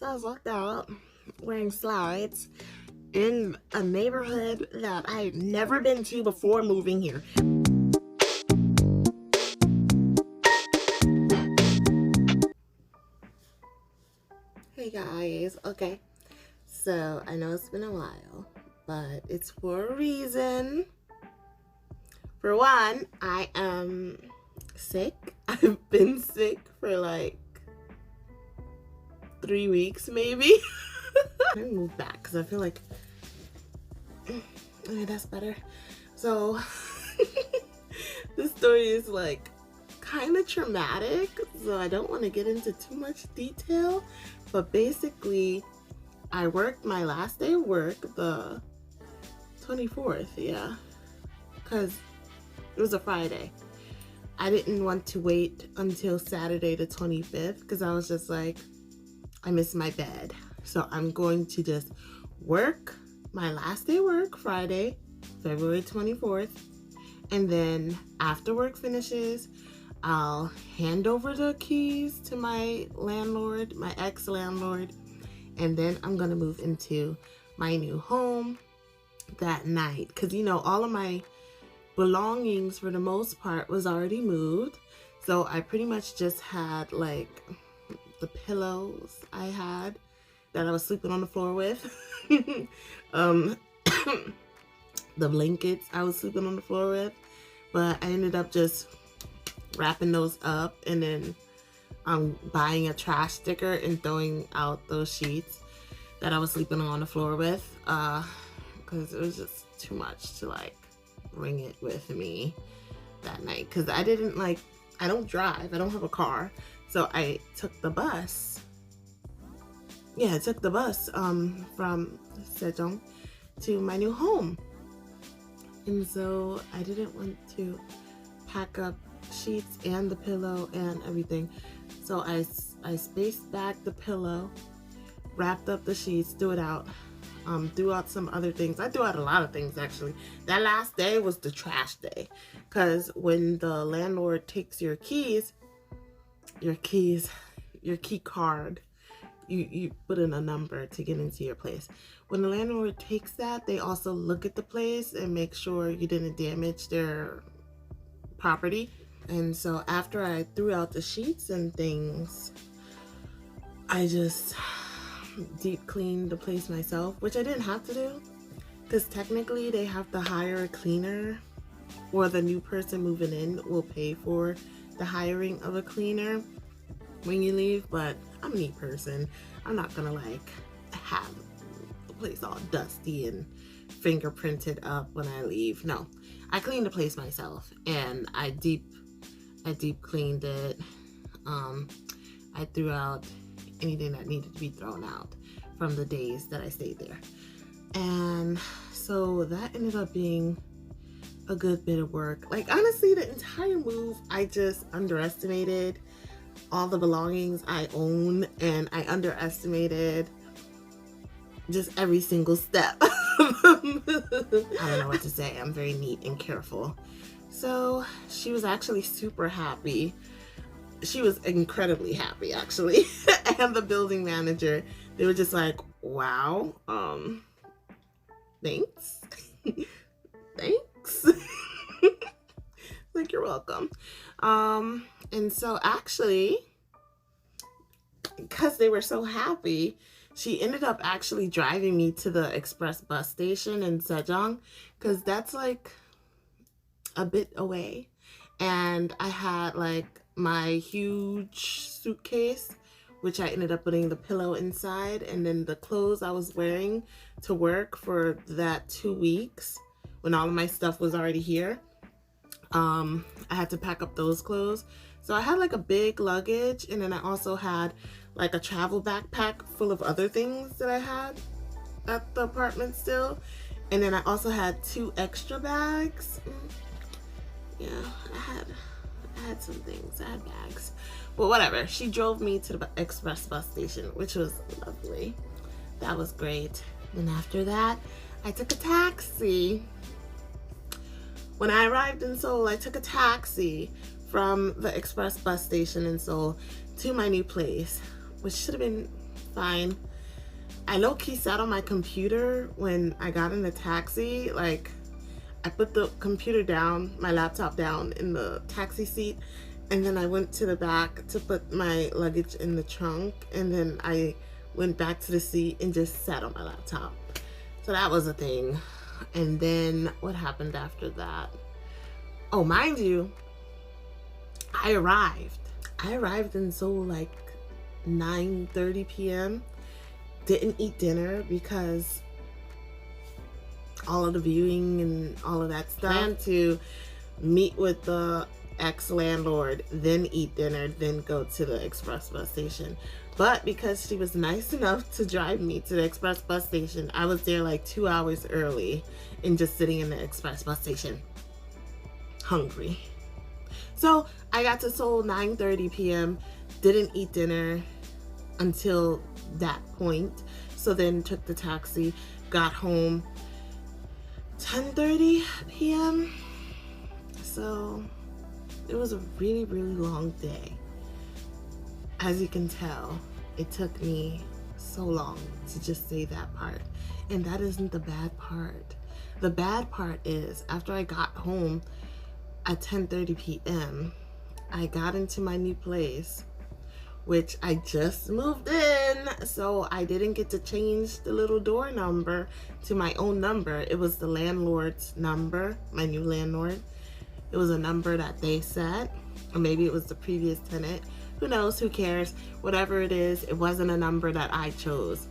So I was locked out wearing slides in a neighborhood that I'd never been to before moving here. Hey guys, okay, so I know it's been a while, but it's for a reason. For one, I am sick. I've been sick for like 3 weeks maybe. I'm gonna move back because I feel like okay, that's better. So this story is like kind of traumatic, so I don't want to get into too much detail, but basically I worked my last day of work the 24th, yeah, because it was a Friday. I didn't want to wait until Saturday the 25th because I was just like, I miss my bed. So I'm going to just work my last day of work, Friday, February 24th. And then after work finishes, I'll hand over the keys to my landlord, my ex-landlord. And then I'm gonna move into my new home that night. Because, you know, all of my belongings for the most part was already moved. So I pretty much just had like the pillows I had that I was sleeping on the floor with. The blankets I was sleeping on the floor with. But I ended up just wrapping those up and then buying a trash sticker and throwing out those sheets that I was sleeping on the floor with. Because it was just too much to like bring it with me that night. Because I don't drive. I don't have a car. So I took the bus. Yeah, I took the bus from Sejong to my new home. And so I didn't want to pack up sheets and the pillow and everything. So I spaced back the pillow, wrapped up the sheets, threw it out, threw out some other things. I threw out a lot of things actually. That last day was the trash day. Because when the landlord takes your key card, you put in a number to get into your place. When the landlord takes that, they also look at the place and make sure you didn't damage their property. And so after I threw out the sheets and things, I just deep cleaned the place myself, which I didn't have to do because technically they have to hire a cleaner, or the new person moving in will pay for the hiring of a cleaner when you leave. But I'm a neat person. I'm not gonna like have the place all dusty and fingerprinted up when I leave. No, I cleaned the place myself and I deep cleaned it. I threw out anything that needed to be thrown out from the days that I stayed there. And so that ended up being a good bit of work. Like honestly, the entire move, I just underestimated all the belongings I own, and I underestimated just every single step. I don't know what to say. I'm very neat and careful. So she was actually super happy. She was incredibly happy actually. And the building manager, they were just like, wow, thanks. Thanks. Like, you're welcome. And so actually, because they were so happy, she ended up actually driving me to the express bus station in Sejong, because that's like a bit away. And I had like my huge suitcase, which I ended up putting the pillow inside, and then the clothes I was wearing to work for that 2 weeks when all of my stuff was already here. I had to pack up those clothes. So I had like a big luggage, and then I also had like a travel backpack full of other things that I had at the apartment still. And then I also had 2 extra bags. Yeah, I had some things. I had bags. But whatever. She drove me to the express bus station, which was lovely. That was great. And after that, I took a taxi. When I arrived in Seoul, I took a taxi from the express bus station in Seoul to my new place, which should have been fine. I low-key sat on my computer when I got in the taxi. Like, I put the computer down, my laptop down in the taxi seat, and then I went to the back to put my luggage in the trunk, and then I went back to the seat and just sat on my laptop. So that was a thing. And then what happened after that? Oh, mind you, I arrived in Seoul like 9:30 p.m. Didn't eat dinner because all of the viewing and all of that stuff. Planned to meet with the ex-landlord, then eat dinner, then go to the express bus station. But because she was nice enough to drive me to the express bus station, I was there like 2 hours early and just sitting in the express bus station, hungry. So I got to Seoul 9:30 p.m., didn't eat dinner until that point. So then took the taxi, got home 10:30 p.m. So it was a really, really long day. As you can tell, it took me so long to just say that part. And that isn't the bad part. The bad part is after I got home at 10:30 p.m., I got into my new place, which I just moved in, so I didn't get to change the little door number to my own number. It was the landlord's number, my new landlord. It was a number that they set, or maybe it was the previous tenant. Who knows? Who cares? Whatever it is, it wasn't a number that I chose.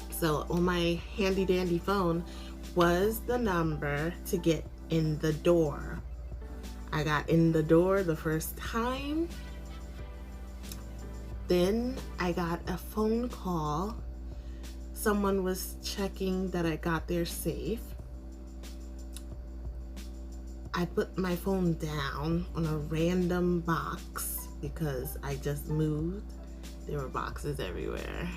So on my handy dandy phone was the number to get in the door. I got in the door the first time. Then I got a phone call. Someone was checking that I got there safe. I put my phone down on a random box because I just moved. There were boxes everywhere.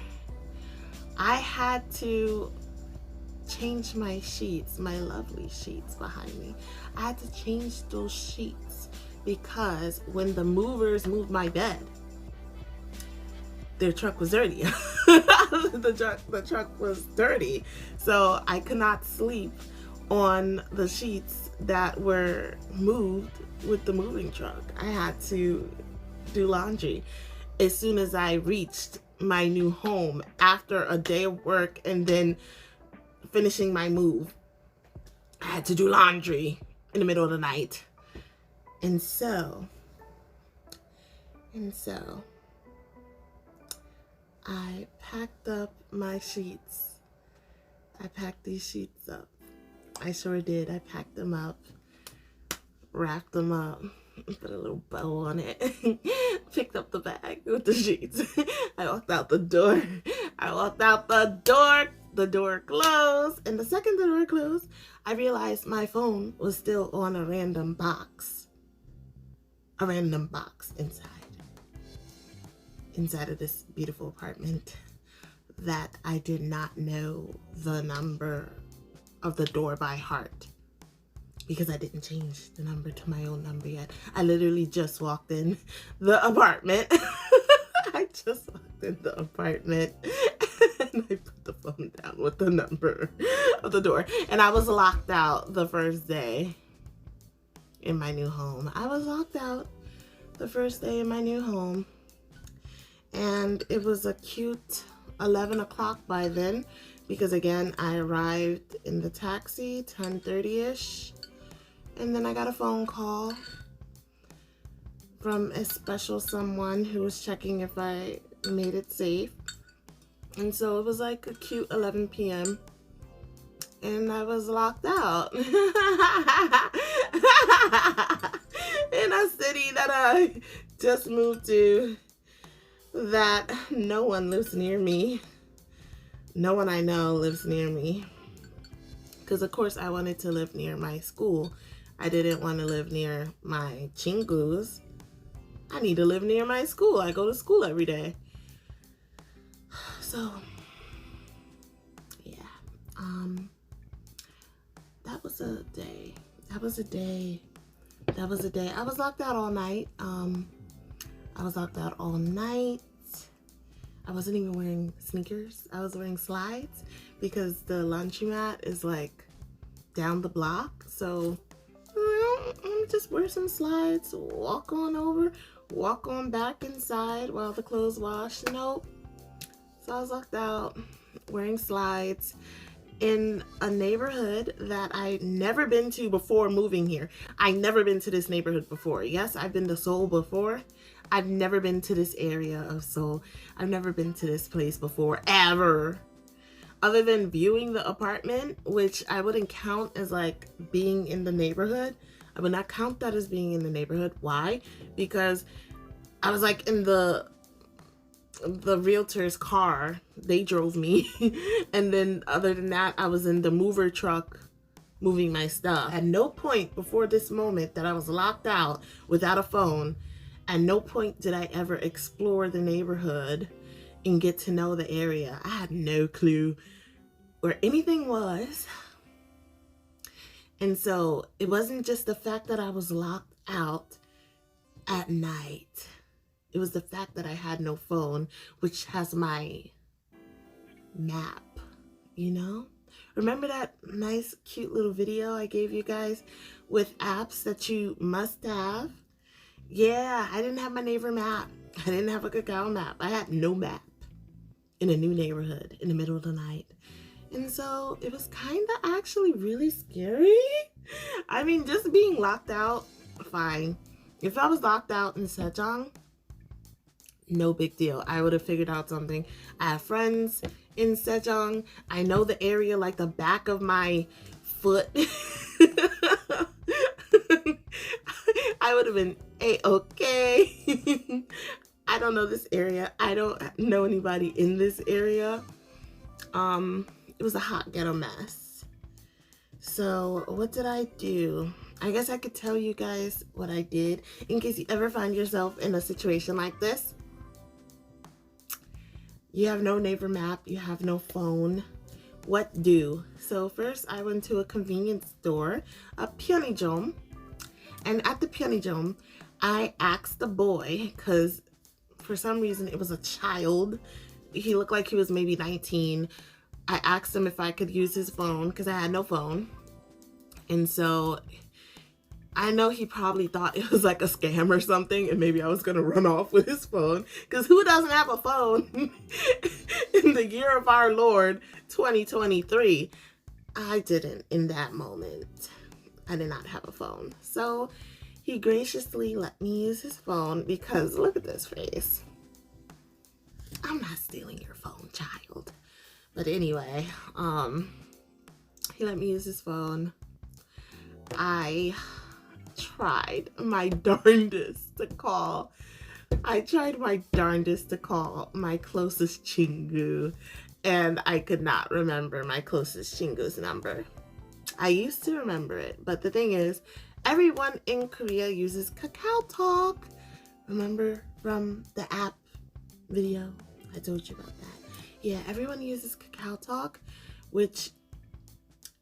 I had to change my sheets, my lovely sheets behind me. I had to change those sheets because when the movers moved my bed, their truck was dirty. The truck was dirty. So I could not sleep on the sheets that were moved with the moving truck. I had to do laundry as soon as I reached my new home after a day of work and then finishing my move. I had to do laundry in the middle of the night. And so I packed up my sheets. I packed these sheets up. I sure did. I packed them up, wrapped them up, put a little bow on it, picked up the bag with the sheets. I walked out the door. The door closed, and the second the door closed, I realized my phone was still on a random box. A random box inside of this beautiful apartment that I did not know the number of the door by heart because I didn't change the number to my own number yet. I literally just walked in the apartment. I just walked in the apartment and I put the phone down with the number of the door. And I was locked out the first day in my new home. I was locked out the first day in my new home. And it was a cute 11 o'clock by then because again, I arrived in the taxi 10:30-ish. And then I got a phone call from a special someone who was checking if I made it safe. And so it was like a cute 11 p.m. and I was locked out in a city that I just moved to, that no one lives near me. No one I know lives near me. Because of course I wanted to live near my school. I didn't want to live near my chingus. I need to live near my school. I go to school every day. So, yeah. That was a day. I was locked out all night. I wasn't even wearing sneakers. I was wearing slides because the laundromat is like down the block. So let me just wear some slides, walk on over, walk on back inside while the clothes wash. Nope. So I was locked out wearing slides in a neighborhood that I'd never been to before moving here. I never been to this neighborhood before. Yes, I've been to Seoul before. I've never been to this area of Seoul. I've never been to this place before, ever. Other than viewing the apartment, which I wouldn't count as like being in the neighborhood. I would not count that as being in the neighborhood. Why? Because I was like in the realtor's car. They drove me. And then other than that, I was in the mover truck moving my stuff. At no point before this moment that I was locked out without a phone, at no point did I ever explore the neighborhood and get to know the area. I had no clue where anything was. And so it wasn't just the fact that I was locked out at night. It was the fact that I had no phone, which has my map, you know? Remember that nice, cute little video I gave you guys with apps that you must have? Yeah, I didn't have my neighbor map. I didn't have a Kakao map. I had no map in a new neighborhood in the middle of the night. And so it was kind of actually really scary. I mean, just being locked out, fine. If I was locked out in Sejong, no big deal. I would have figured out something. I have friends in Sejong. I know the area like the back of my foot. I would have been A-okay. I don't know this area. I don't know anybody in this area. It was a hot ghetto mess. So what did I do? I guess I could tell you guys what I did in case you ever find yourself in a situation like this. You have no neighbor map, you have no phone. What do? So first I went to a convenience store, a Pyeongjom. And at the Pyeongjom, I asked the boy, because for some reason it was a child. He looked like he was maybe 19. I asked him if I could use his phone because I had no phone. And so I know he probably thought it was like a scam or something, and maybe I was gonna run off with his phone, because who doesn't have a phone in the year of our Lord 2023? I didn't in that moment. I did not have a phone. So he graciously let me use his phone, because look at this face. I'm not stealing your phone, child. But anyway, he let me use his phone. I tried my darndest to call. I tried my darndest to call my closest chingu, and I could not remember my closest chingu's number. I used to remember it, but the thing is, everyone in Korea uses Kakao Talk. Remember from the app video? I told you about that. Yeah, everyone uses Kakao Talk, which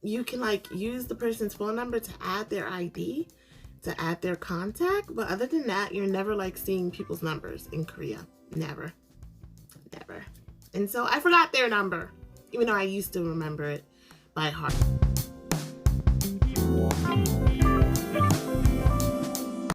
you can like use the person's phone number to add their ID, to add their contact, but other than that, you're never like seeing people's numbers in Korea. Never. Never. And so I forgot their number, even though I used to remember it by heart.